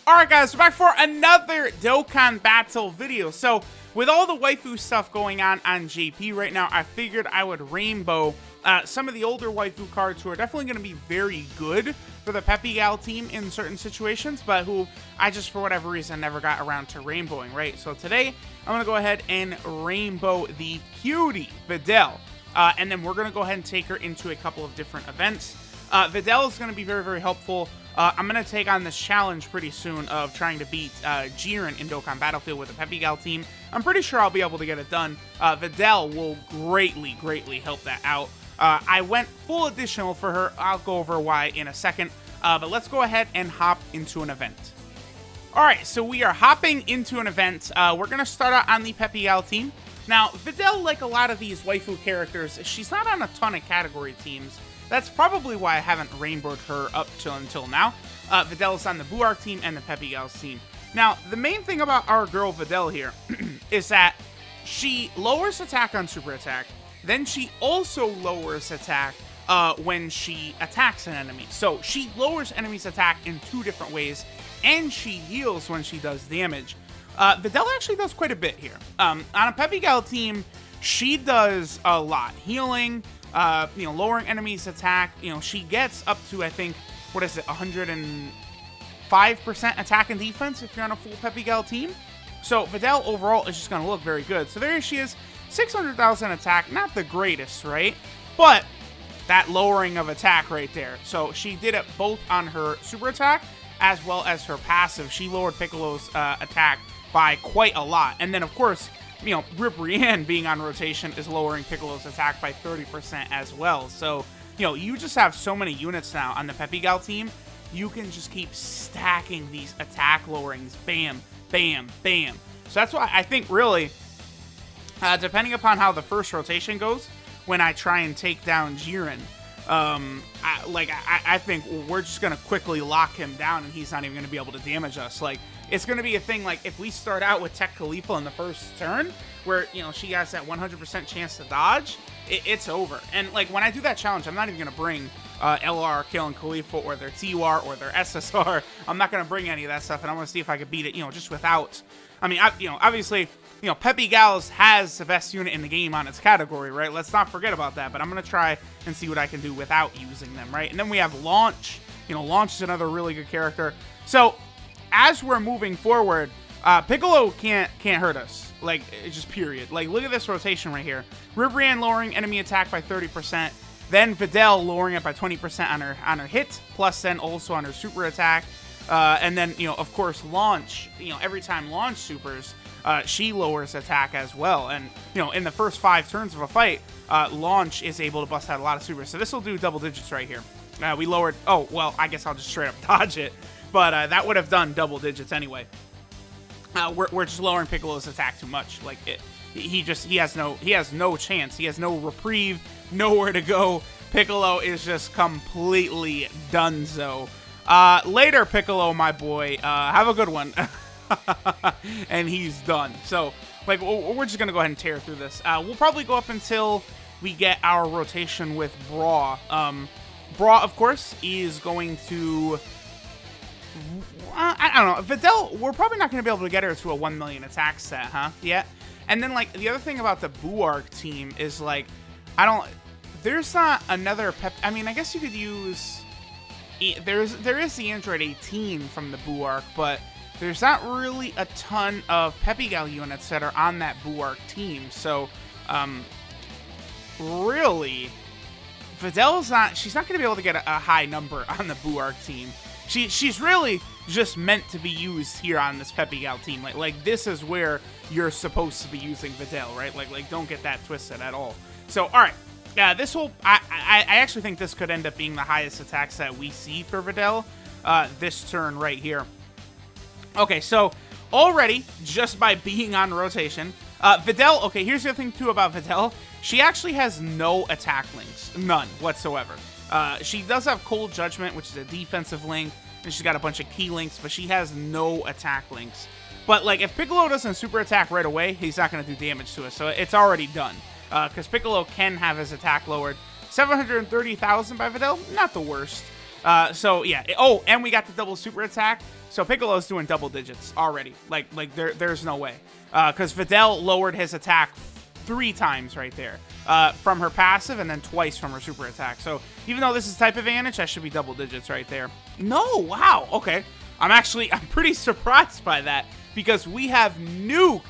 Alright guys, we're back for another Dokkan battle video. So, with all the waifu stuff going on JP right now, I figured I would rainbow some of the older waifu cards who are definitely going to be very good for the Peppy Gal team in certain situations, but who I just, for whatever reason, never got around to rainbowing, right? So today, I'm going to go ahead and rainbow the cutie, Videl. And then we're going to go ahead and take her into a couple of different events. Videl is going to be very, very helpful. I'm going to take on this challenge pretty soon of trying to beat Jiren in Dokkan Battlefield with the Peppy Gal team. I'm pretty sure I'll be able to get it done. Videl will greatly help that out. I went full additional for her. I'll go over why in a second. But let's go ahead and hop into an event. Alright, so we are hopping into an event. We're going to start out on the Peppy Gal team. Now, Videl, like a lot of these waifu characters, she's not on a ton of category teams. That's probably why I haven't rainbowed her up until now. Videl is on the Buark team and the Peppy Gal's team. Now, the main thing about our girl Videl here is that she lowers attack on super attack. Then she also lowers attack when she attacks an enemy. So she lowers enemies' attack in two different ways, and she heals when she does damage. Videl actually does quite a bit here. On a Peppy Gal team, she does a lot. Healing, lowering enemies' attack. She gets up to, I think, 105% attack and defense if you're on a full Peppy Gal team. So Videl overall is just going to look very good. So there she is, 600,000 attack. Not the greatest, right? But that lowering of attack right there. So she did it both on her super attack as well as her passive. She lowered Piccolo's attack by quite a lot. And then, of course, Rip Rian being on rotation is lowering Piccolo's attack by 30% as well. So, you just have so many units now on the Peppy Gal team. You can just keep stacking these attack lowerings. Bam, bam, bam. So that's why I think really, depending upon how the first rotation goes, when I try and take down Jiren, I think we're just going to quickly lock him down and he's not even going to be able to damage us. Like, it's going to be a thing like if we start out with Tech Khalifa in the first turn, where, she has that 100% chance to dodge, it's over. And, like, when I do that challenge, I'm not even going to bring LR, Kale, and Khalifa, or their TWAR, or their SSR. I'm not going to bring any of that stuff, and I want to see if I could beat it, just without... I mean, obviously, Peppy Gals has the best unit in the game on its category, right? Let's not forget about that, but I'm going to try and see what I can do without using them, right? And then we have Launch. Launch is another really good character. So, as we're moving forward, Piccolo can't hurt us. Like, just period. Like, look at this rotation right here. Ribrian lowering enemy attack by 30%. Then Videl lowering it by 20% on her hit, plus then also on her super attack. And then, of course, Launch, every time Launch supers, she lowers attack as well. And, in the first 5 turns of a fight, Launch is able to bust out a lot of supers. So this will do double digits right here. We lowered, oh, well, I guess I'll just straight up dodge it. But that would have done double digits anyway. We're just lowering Piccolo's attack too much. Like, he has no chance. He has no reprieve, nowhere to go. Piccolo is just completely donezo. Later, Piccolo, my boy. Have a good one. And he's done. So, like, we're just going to go ahead and tear through this. We'll probably go up until we get our rotation with Bra. Bra, of course, is going to... I don't know. Videl, we're probably not going to be able to get her to a 1 million attack set, huh? Yet. And then, like, the other thing about the Buark team is, like, there's not another I mean, I guess you could use... There is the Android 18 from the Buark, but there's not really a ton of Peppy Gal units that are on that Buark team. So, really, Videl's she's not going to be able to get a high number on the Buark team. She's really just meant to be used here on this Peppy Gal team. Like this is where you're supposed to be using Videl, right? Like don't get that twisted at all. So, all right. Yeah, this will... I actually think this could end up being the highest attack set we see for Videl this turn right here. Okay, so already, just by being on rotation, Videl... Okay, here's the other thing, too, about Videl. She actually has no attack links. None whatsoever. She does have Cold Judgment, which is a defensive link, and she's got a bunch of key links, but she has no attack links. But, like, if Piccolo doesn't super attack right away, he's not going to do damage to us, so it's already done. Because Piccolo can have his attack lowered. 730,000 by Videl, not the worst. So, yeah. Oh, and we got the double super attack. So Piccolo's doing double digits already. Like there's no way. Because Videl lowered his attack 3 times right there. From her passive and then twice from her super attack. So even though this is type advantage, that should be double digits right there. No, wow, okay. I'm pretty surprised by that because we have nuked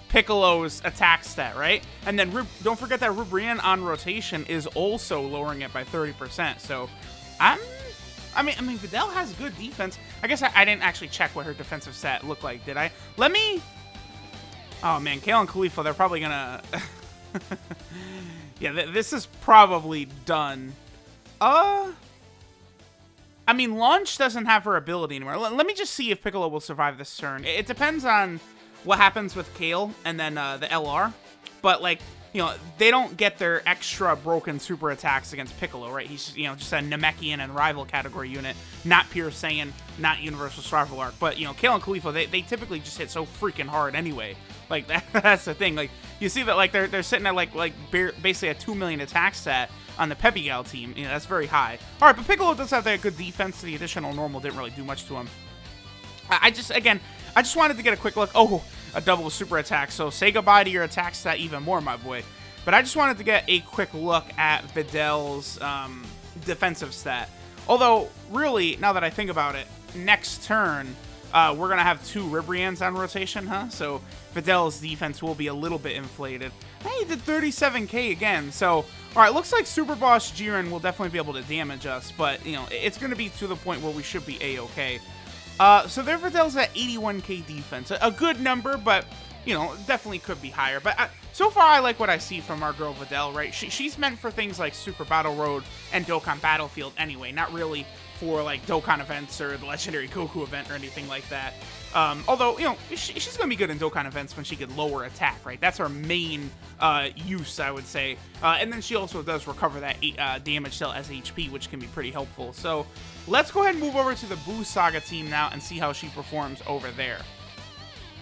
Piccolo's attack stat, right? And then don't forget that Rubrian on rotation is also lowering it by 30%. So I mean, Videl has good defense. I guess I didn't actually check what her defensive stat looked like, did I? Let me... Oh, man, Kale and Khalifa, they're probably gonna... Yeah, this is probably done. I mean, Launch doesn't have her ability anymore. Let me just see if Piccolo will survive this turn. It depends on what happens with Kale and then the LR. But, like, you know, they don't get their extra broken super attacks against Piccolo, right? He's, you know, just a Namekian and rival category unit, not pure Saiyan, not Universal Survival Arc. But, you know, Kale and Khalifa, they typically just hit so freaking hard anyway. Like, that's the thing. Like, you see that, like, they're sitting at, like basically a 2 million attack stat on the Peppy Gal team. You know, that's very high. All right, but Piccolo does have that good defense. The additional normal didn't really do much to him. I just wanted to get a quick look. Oh, a double super attack. So say goodbye to your attack stat even more, my boy. But I just wanted to get a quick look at Videl's defensive stat. Although, really, now that I think about it, next turn, we're going to have 2 Ribrians on rotation, huh? So Videl's defense will be a little bit inflated. Hey, he did 37k again. So, all right, looks like Super Boss Jiren will definitely be able to damage us. But, you know, it's going to be to the point where we should be A-okay. So there Videl's at 81k defense. A good number, but, you know, definitely could be higher. But so far, I like what I see from our girl Videl, right? She's meant for things like Super Battle Road and Dokkan Battlefield anyway, not really for, like, Dokkan events or the Legendary Goku event or anything like that. Although, you know, she's going to be good in Dokkan events when she could lower attack, right? That's her main use, I would say. And then she also does recover that damage cell as HP, which can be pretty helpful. So let's go ahead and move over to the Buu Saga team now and see how she performs over there.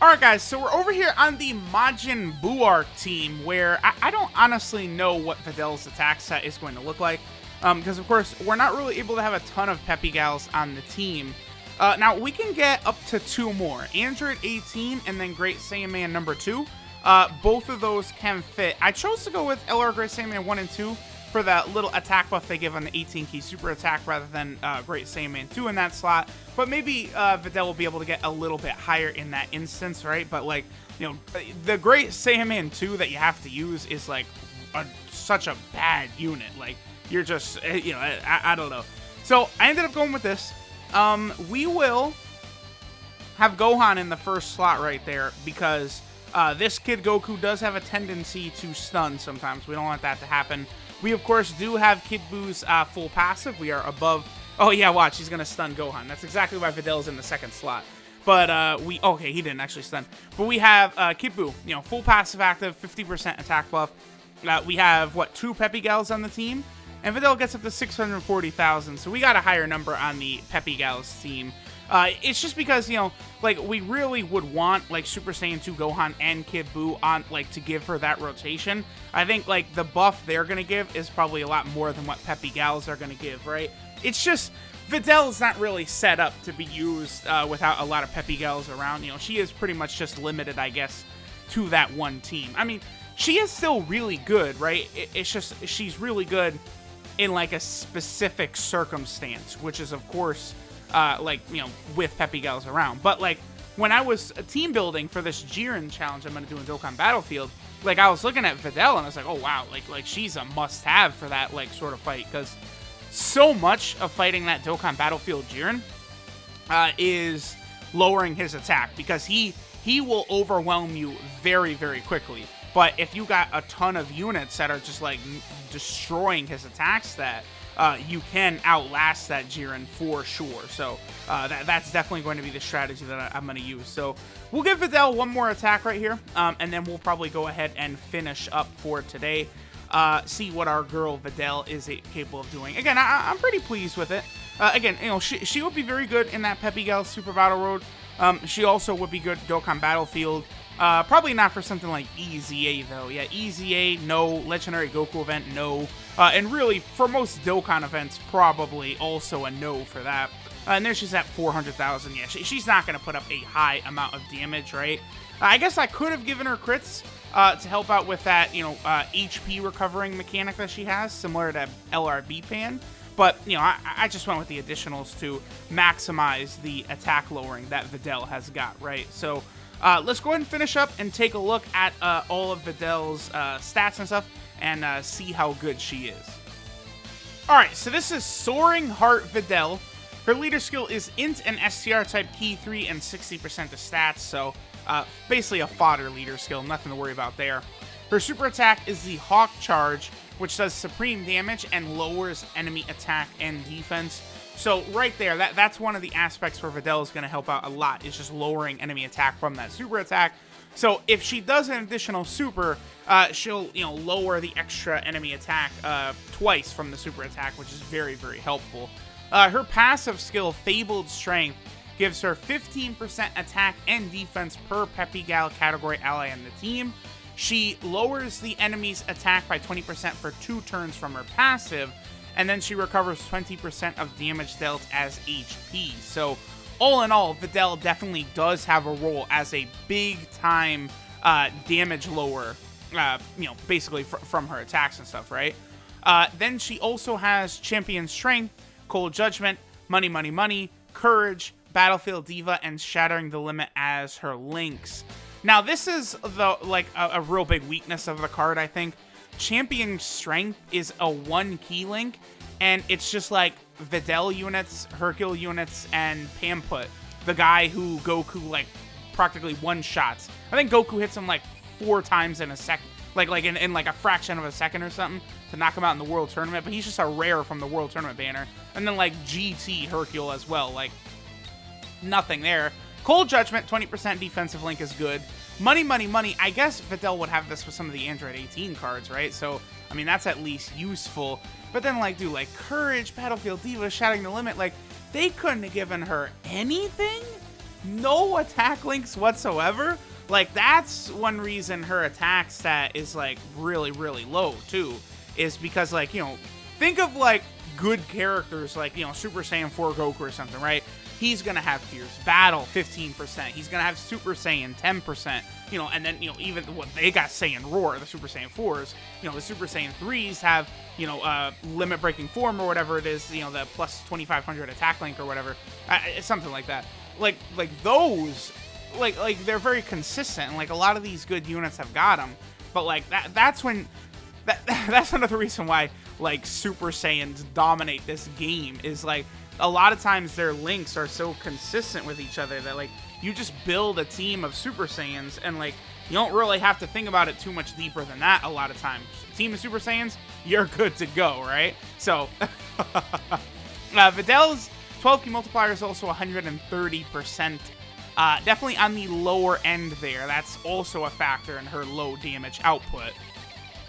Alright guys, so we're over here on the Majin Buu Arc team, where I don't honestly know what Videl's attack set is going to look like. Because, of course, we're not really able to have a ton of Peppy Gals on the team. Now, we can get up to 2 more. Android 18 and then Great Saiyaman number 2. Both of those can fit. I chose to go with LR Great Saiyaman 1 and 2 for that little attack buff they give on the 18-key super attack rather than Great Saiyaman 2 in that slot. But maybe Videl will be able to get a little bit higher in that instance, right? But, like, you know, the Great Saiyaman 2 that you have to use is, like, such a bad unit. Like, you're just, you know, I don't know. So, I ended up going with this. We will have Gohan in the first slot right there because this Kid Goku does have a tendency to stun sometimes. We don't want that to happen. We, of course, do have Kid Buu's full passive. We are above... Oh, yeah, watch. He's going to stun Gohan. That's exactly why Videl's in the second slot. But okay, he didn't actually stun. But we have Kid Buu, you know, full passive active, 50% attack buff. We have, what, 2 Peppy Gals on the team? And Videl gets up to 640,000, so we got a higher number on the Peppy Gals team. It's just because, you know, like, we really would want, like, Super Saiyan 2 Gohan and Kid Buu on, like, to give her that rotation. I think, like, the buff they're going to give is probably a lot more than what Peppy Gals are going to give, right? It's just, Videl's not really set up to be used without a lot of Peppy Gals around. You know, she is pretty much just limited, I guess, to that one team. I mean, she is still really good, right? It's just, she's really good in, like, a specific circumstance, which is, of course, like, you know, with Peppy Gals around. But, like, when I was team building for this Jiren challenge I'm going to do in Dokkan Battlefield, like, I was looking at Videl, and I was like, oh, wow, like she's a must-have for that, like, sort of fight, because so much of fighting that Dokkan Battlefield Jiren is lowering his attack, because he will overwhelm you very, very quickly. But if you got a ton of units that are just, like, destroying his attack stat, you can outlast that Jiren for sure. So that's definitely going to be the strategy that I'm going to use. So we'll give Videl one more attack right here, and then we'll probably go ahead and finish up for today. See what our girl Videl is capable of doing. Again, I'm pretty pleased with it. Again, you know, she would be very good in that Peppy Gal Super Battle Road. She also would be good Dokkan Battlefield. Probably not for something like EZA, though. Yeah, EZA, no. Legendary Goku event, no. And really, for most Dokkan events, probably also a no for that. And there she's at 400,000. Yeah, she's not going to put up a high amount of damage, right? I guess I could have given her crits to help out with that, you know, HP recovering mechanic that she has, similar to LRB Pan. But, you know, I just went with the additionals to maximize the attack lowering that Videl has got, right? So let's go ahead and finish up and take a look at all of Videl's stats and stuff and see how good she is. Alright, so this is Soaring Heart Videl. Her leader skill is Int and STR type key 3 and 60% to stats, so basically a fodder leader skill, nothing to worry about there. Her super attack is the Hawk Charge, which does supreme damage and lowers enemy attack and defense. So right there, that's one of the aspects where Videl is going to help out a lot, is just lowering enemy attack from that super attack. So if she does an additional super, she'll, you know, lower the extra enemy attack twice from the super attack, which is very, very helpful. Her passive skill, Fabled Strength, gives her 15% attack and defense per Peppy Gal category ally in the team. She lowers the enemy's attack by 20% for 2 turns from her passive, and then she recovers 20% of damage dealt as HP. So all in all, Videl definitely does have a role as a big-time damage lower, you know, basically from her attacks and stuff, right? Then she also has Champion Strength, Cold Judgment, Money, Money, Money, Courage, Battlefield Diva, and Shattering the Limit as her links. Now, this is a real big weakness of the card, I think. Champion Strength is a 1-key link, and it's just like Videl units, Hercule units, and Pamput, the guy who Goku, like, practically one-shots. I think Goku hits him, like, 4 times in a second, in like a fraction of a second or something to knock him out in the World Tournament, but he's just a rare from the World Tournament banner. And then, like, GT Hercule as well, like, nothing there. Cold Judgment, 20% defensive link is good. Money, Money, Money, I guess Videl would have this with some of the Android 18 cards, right? So, I mean, that's at least useful. But then, like, dude, like, Courage, Battlefield Diva, Shattering the Limit, like, they couldn't have given her anything? No attack links whatsoever? Like, that's one reason her attack stat is, like, really, really low, too. Is because, like, you know, think of, like, good characters, like, you know, Super Saiyan 4 Goku or something, right? He's going to have Fierce Battle, 15%. He's going to have Super Saiyan, 10%. You know, and then, you know, even what they got Saiyan Roar, the Super Saiyan 4s. You know, the Super Saiyan 3s have, you know, Limit Breaking Form or whatever it is. You know, the plus 2500 attack link or whatever. Something like that. Like those, like they're very consistent. And, like, a lot of these good units have got them. But, like, that's when... That's another reason why, like, Super Saiyans dominate this game, is, like, a lot of times their links are so consistent with each other that, like, you just build a team of Super Saiyans and, like, you don't really have to think about it too much deeper than that a lot of times. A team of Super Saiyans, you're good to go, right? So, Videl's 12-key multiplier is also 130%. Definitely on the lower end there. That's also a factor in her low damage output.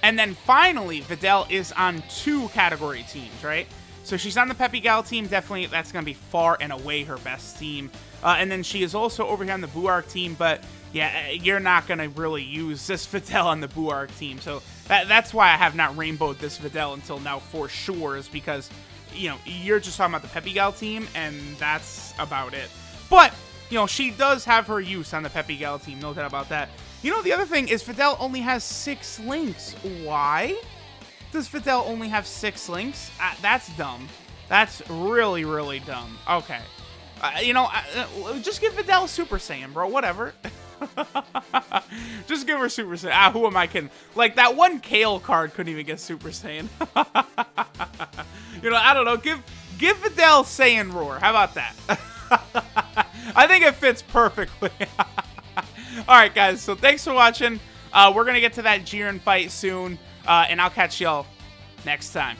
And then finally, Videl is on 2 category teams, right? So she's on the Peppy Gal team. Definitely, that's going to be far and away her best team. And then she is also over here on the Buark team. But yeah, you're not going to really use this Videl on the Buark team. So that's why I have not rainbowed this Videl until now for sure, is because, you know, you're just talking about the Peppy Gal team, and that's about it. But, you know, she does have her use on the Peppy Gal team, no doubt about that. You know, the other thing is Videl only has 6 links. Why does Videl only have 6 links? That's dumb. That's really, really dumb. Okay. You know, just give Videl Super Saiyan, bro. Whatever. Just give her Super Saiyan. Who am I kidding? Like, that one Kale card couldn't even get Super Saiyan. You know, I don't know. Give Videl Saiyan Roar. How about that? I think it fits perfectly. Alright, guys, so thanks for watching. We're going to get to that Jiren fight soon, and I'll catch y'all next time.